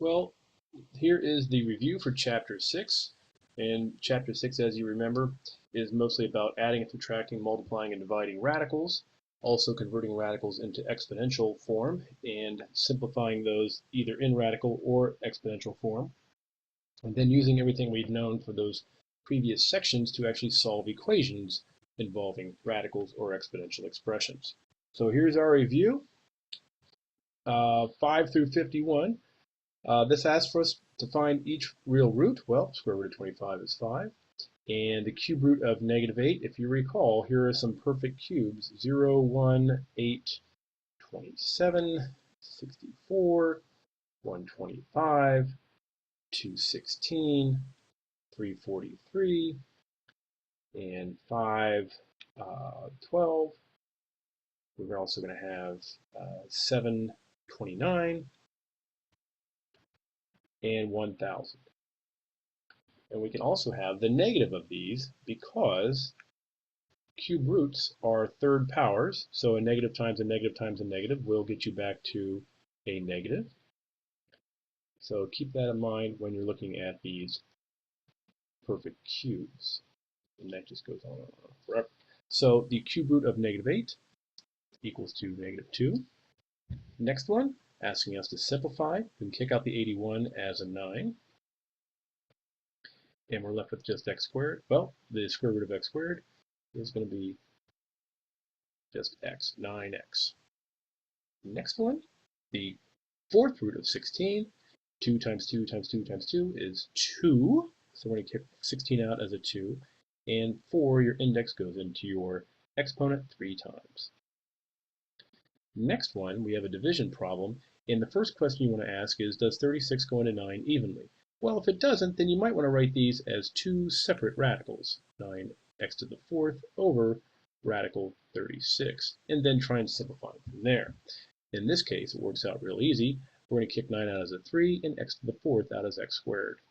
Well, here is the review for Chapter 6. And Chapter 6, as you remember, is mostly about adding and subtracting, multiplying and dividing radicals, also converting radicals into exponential form and simplifying those either in radical or exponential form, and then using everything we've known for those previous sections to actually solve equations involving radicals or exponential expressions. So here's our review, 5 through 51. This asks for us to find each real root. Well, square root of 25 is 5. And the cube root of -8, if you recall, here are some perfect cubes: 0, 1, 8, 27, 64, 125, 216, 343, and 5, 12. We're also going to have 729 and 1000. And we can also have the negative of these because cube roots are third powers, so a negative times a negative times a negative will get you back to a negative. So keep that in mind when you're looking at these perfect cubes. And that just goes on and on forever. So the cube root of -8 equals to -2. Next one, asking us to simplify. We can kick out the 81 as a 9. And we're left with just x squared. Well, the square root of x squared is going to be just x, 9x. Next one, the fourth root of 16. 2 times 2 times 2 times 2 is 2. So we're going to kick 16 out as a 2. And 4, your index goes into your exponent 3 times. Next one, we have a division problem. And the first question you want to ask is, does 36 go into 9 evenly? Well, if it doesn't, then you might want to write these as two separate radicals, 9x to the 4th over radical 36, and then try and simplify from there. In this case, it works out real easy. We're going to kick 9 out as a 3 and x to the 4th out as x squared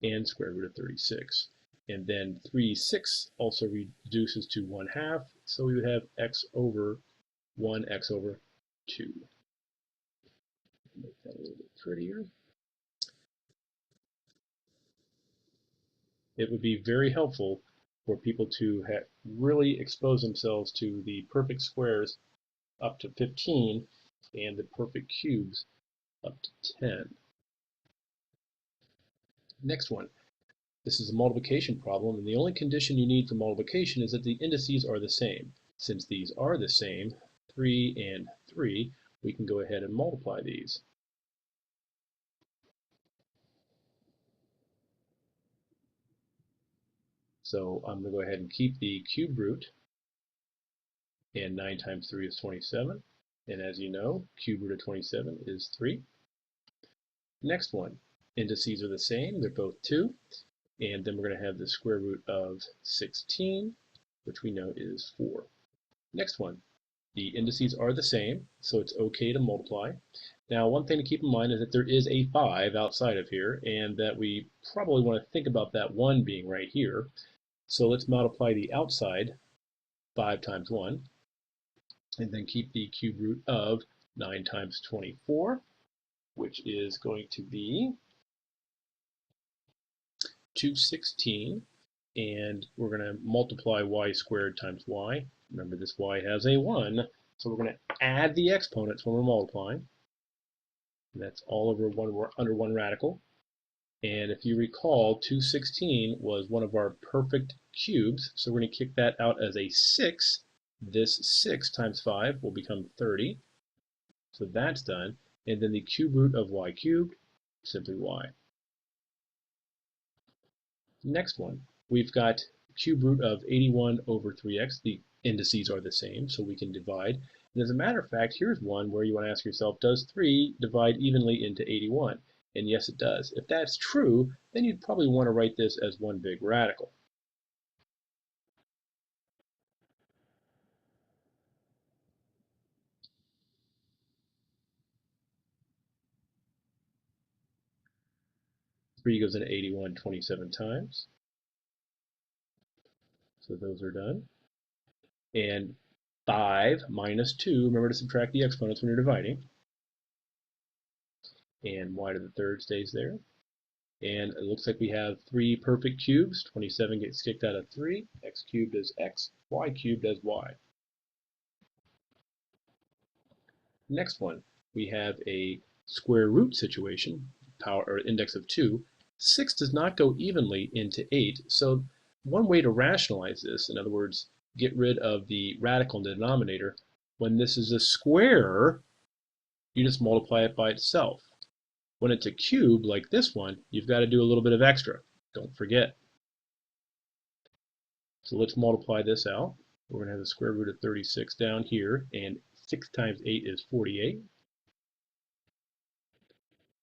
and square root of 36. And then 3/6 also reduces to 1/2, so we would have x over 1x over 2. Make that a little bit prettier. It would be very helpful for people to really expose themselves to the perfect squares up to 15 and the perfect cubes up to 10. Next one. This is a multiplication problem, and the only condition you need for multiplication is that the indices are the same. Since these are the same, 3 and 3, we can go ahead and multiply these. So I'm going to go ahead and keep the cube root, and 9 times 3 is 27. And as you know, cube root of 27 is 3. Next one, indices are the same, they're both 2. And then we're going to have the square root of 16, which we know is 4. Next one, the indices are the same, so it's okay to multiply. Now, one thing to keep in mind is that there is a 5 outside of here, and that we probably want to think about that 1 being right here. So let's multiply the outside 5 times 1, and then keep the cube root of 9 times 24, which is going to be 216, and we're going to multiply y squared times y. Remember, this y has a 1, so we're going to add the exponents when we're multiplying. And that's all over under one radical. And if you recall, 216 was one of our perfect cubes, so we're going to kick that out as a 6. This 6 times 5 will become 30. So that's done. And then the cube root of y cubed, simply y. Next one, we've got cube root of 81 over 3x. The indices are the same, so we can divide. And as a matter of fact, here's one where you want to ask yourself, does 3 divide evenly into 81? And yes, it does. If that's true, then you'd probably want to write this as one big radical. Three goes into 81 27 times. So those are done. And 5 minus 2, remember to subtract the exponents when you're dividing. and y to the third stays there. And it looks like we have three perfect cubes. 27 gets kicked out of 3. X cubed is x, y cubed as y. Next one, we have a square root situation, power or index of 2. 6 does not go evenly into 8, so one way to rationalize this, in other words, get rid of the radical in the denominator, when this is a square, you just multiply it by itself. When it's a cube, like this one, you've got to do a little bit of extra. Don't forget. So let's multiply this out. We're going to have the square root of 36 down here, and 6 times 8 is 48.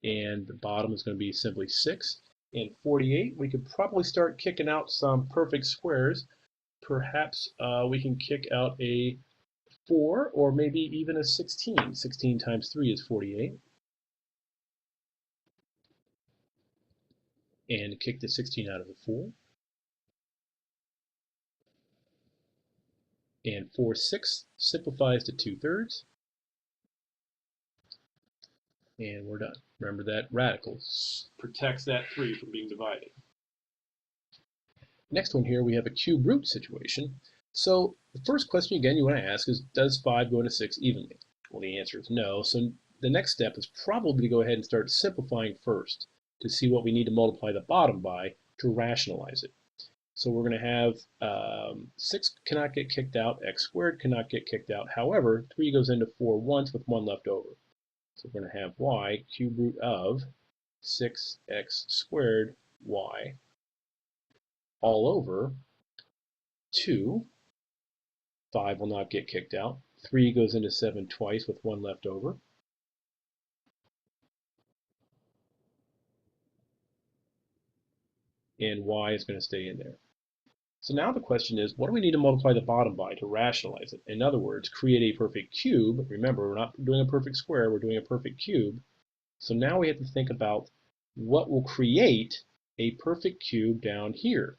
And the bottom is going to be simply 6. And 48, we could probably start kicking out some perfect squares. Perhaps we can kick out a 4 or maybe even a 16. 16 times 3 is 48. And kick the 16 out of the 4. And 4/6 simplifies to 2/3. And we're done. Remember that radical protects that 3 from being divided. Next one here, we have a cube root situation. So the first question again you want to ask is, does 5 go into 6 evenly? Well, the answer is no. So the next step is probably to go ahead and start simplifying first to see what we need to multiply the bottom by to rationalize it. So we're going to have 6 cannot get kicked out, x squared cannot get kicked out. However, 3 goes into 4 once with 1 left over. So we're going to have y cube root of 6x squared y all over 2. 5 will not get kicked out. 3 goes into 7 twice with 1 left over. And y is going to stay in there. So now the question is, what do we need to multiply the bottom by to rationalize it? In other words, create a perfect cube. Remember, we're not doing a perfect square, we're doing a perfect cube. So now we have to think about what will create a perfect cube down here.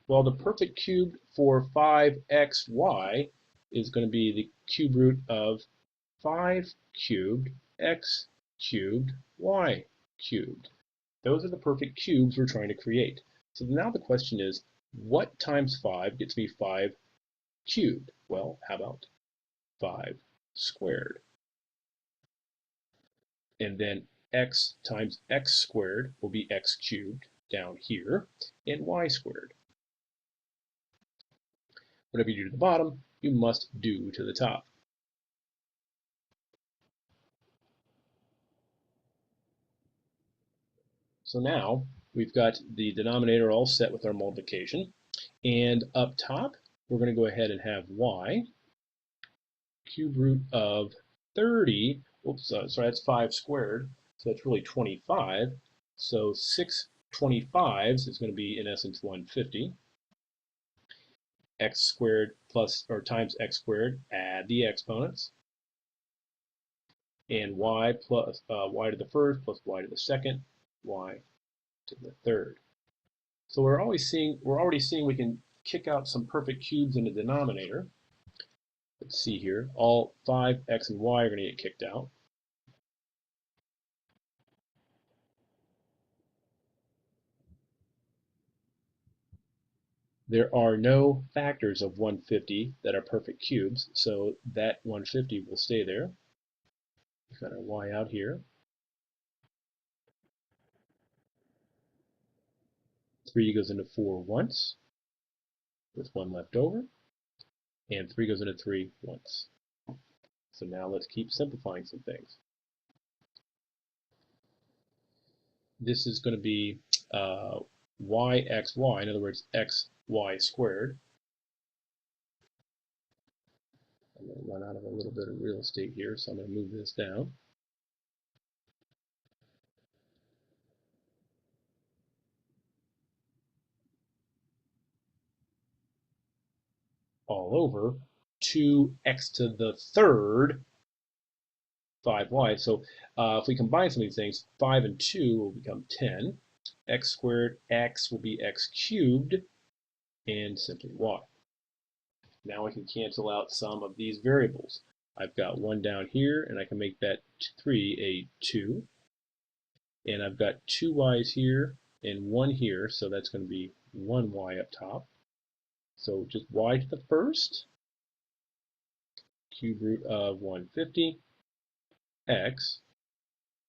Well, the perfect cube for 5xy is going to be the cube root of 5 cubed x cubed y cubed. Those are the perfect cubes we're trying to create. So now the question is, what times 5 gets me 5 cubed? Well, how about 5 squared? And then x times x squared will be x cubed down here, and y squared. Whatever you do to the bottom, you must do to the top. So now we've got the denominator all set with our multiplication. And up top, we're going to go ahead and have y cube root of 30. Oops, sorry, that's 5 squared. So that's really 25. So 6 25s is going to be, in essence, 150. X squared plus or times x squared, add the exponents. And y plus y to the first plus y to the second, y to the third. So we're already seeing we can kick out some perfect cubes in the denominator. Let's see here. All 5, x, and y are going to get kicked out. There are no factors of 150 that are perfect cubes, so that 150 will stay there. We've got our y out here. 3 goes into 4 once, with 1 left over, and 3 goes into 3 once. So now let's keep simplifying some things. This is going to be yxy, in other words, xy squared. I'm going to run out of a little bit of real estate here, so I'm going to move this down. All over 2x to the third 5y. So if we combine some of these things, 5 and 2 will become 10. X squared, x will be x cubed, and simply y. Now we can cancel out some of these variables. I've got 1 down here, and I can make that 3 a 2. And I've got 2 y's here and 1 here, so that's going to be 1 y up top. So just y to the first, cube root of 150, x,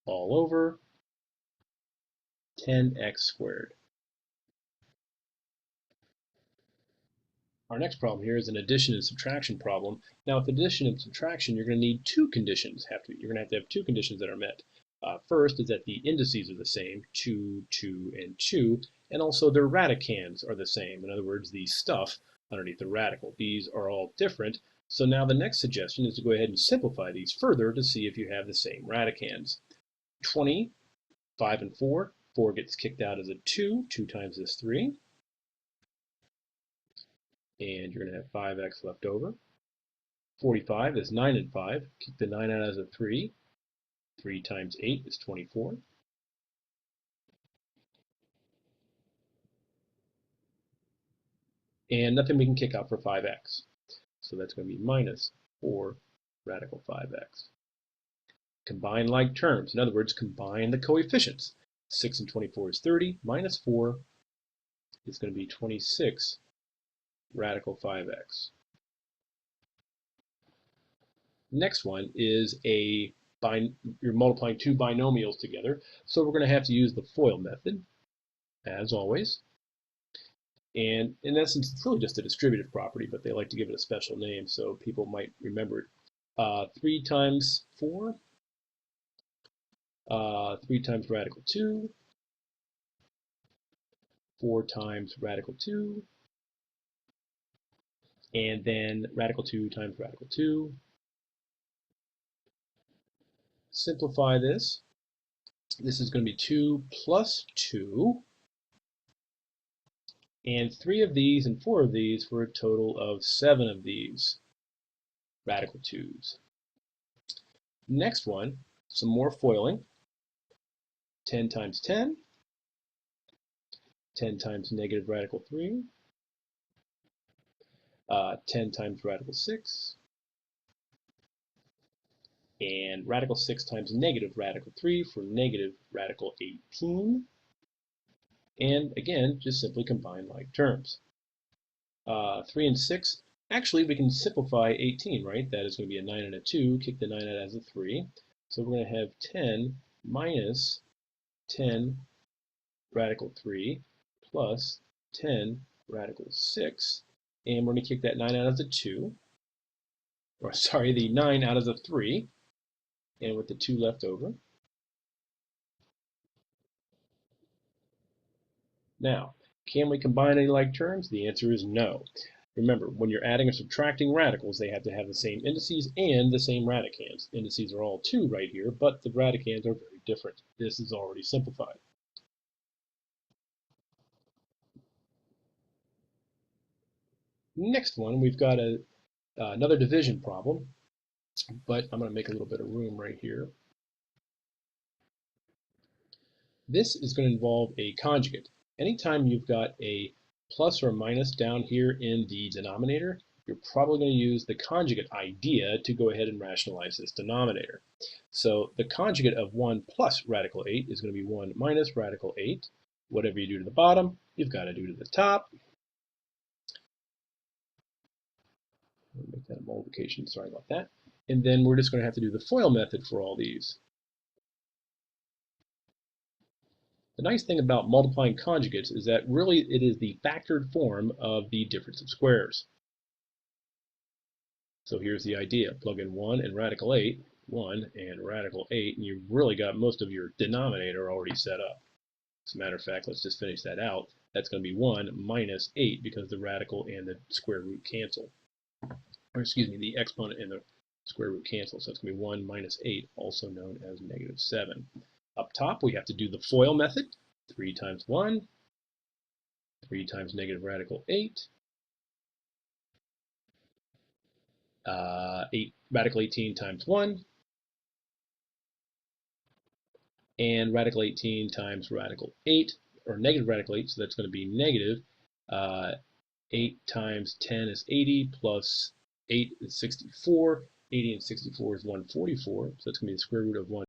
all over 10x squared. Our next problem here is an addition and subtraction problem. Now, with addition and subtraction, you're going to need two conditions. You're going to have two conditions that are met. First is that the indices are the same, 2, 2, and 2, and also their radicands are the same. In other words, the stuff underneath the radical. These are all different. So now the next suggestion is to go ahead and simplify these further to see if you have the same radicands. 20, 5 and 4. 4 gets kicked out as a 2. 2 times is 3. And you're going to have 5x left over. 45 is 9 and 5. Kick the 9 out as a 3. 3 times 8 is 24. And nothing we can kick out for 5x. So that's going to be minus 4 radical 5x. Combine like terms. In other words, combine the coefficients. 6 and 24 is 30. Minus 4 is going to be 26 radical 5x. Next one is you're multiplying two binomials together, so we're going to have to use the FOIL method, as always. And in essence, it's really just a distributive property, but they like to give it a special name so people might remember it. 3 times 4, 3 times radical 2, 4 times radical 2, and then radical 2 times radical 2. Simplify this. This is going to be 2 plus 2. And 3 of these and 4 of these for a total of 7 of these radical 2's. Next one, some more foiling. 10 times 10. 10 times negative radical 3. 10 times radical 6. And radical 6 times negative radical 3 for negative radical 18. And again, just simply combine like terms. 3 and 6, actually we can simplify 18, right? That is going to be a 9 and a 2, kick the 9 out as a 3. So we're going to have 10 minus 10 radical 3 plus 10 radical 6. And we're going to kick that 9 out as a 2. Or sorry, the 9 out as a 3. And with the 2 left over. Now, can we combine any like terms? The answer is no. Remember, when you're adding or subtracting radicals, they have to have the same indices and the same radicands. Indices are all 2 right here, but the radicands are very different. This is already simplified. Next one, we've got another division problem, but I'm going to make a little bit of room right here. This is going to involve a conjugate. Anytime you've got a plus or minus down here in the denominator, you're probably going to use the conjugate idea to go ahead and rationalize this denominator. So the conjugate of 1 plus radical 8 is going to be 1 minus radical 8. Whatever you do to the bottom, you've got to do to the top. Make that a multiplication, sorry about that. And then we're just going to have to do the FOIL method for all these. The nice thing about multiplying conjugates is that really it is the factored form of the difference of squares. So here's the idea. Plug in 1 and radical 8, 1 and radical 8, and you've really got most of your denominator already set up. As a matter of fact, let's just finish that out. That's going to be 1 minus 8 because the radical and the square root cancel. Or excuse me, the exponent and the square root cancel. So it's going to be 1 minus 8, also known as negative 7. Up top, we have to do the FOIL method. 3 times 1, 3 times negative radical 8, radical 18 times 1, and radical 18 times radical 8, or negative radical 8, so that's going to be negative 8 times 10 is 80, plus 8 is 64, 80 and 64 is 144, so it's going to be the square root of 1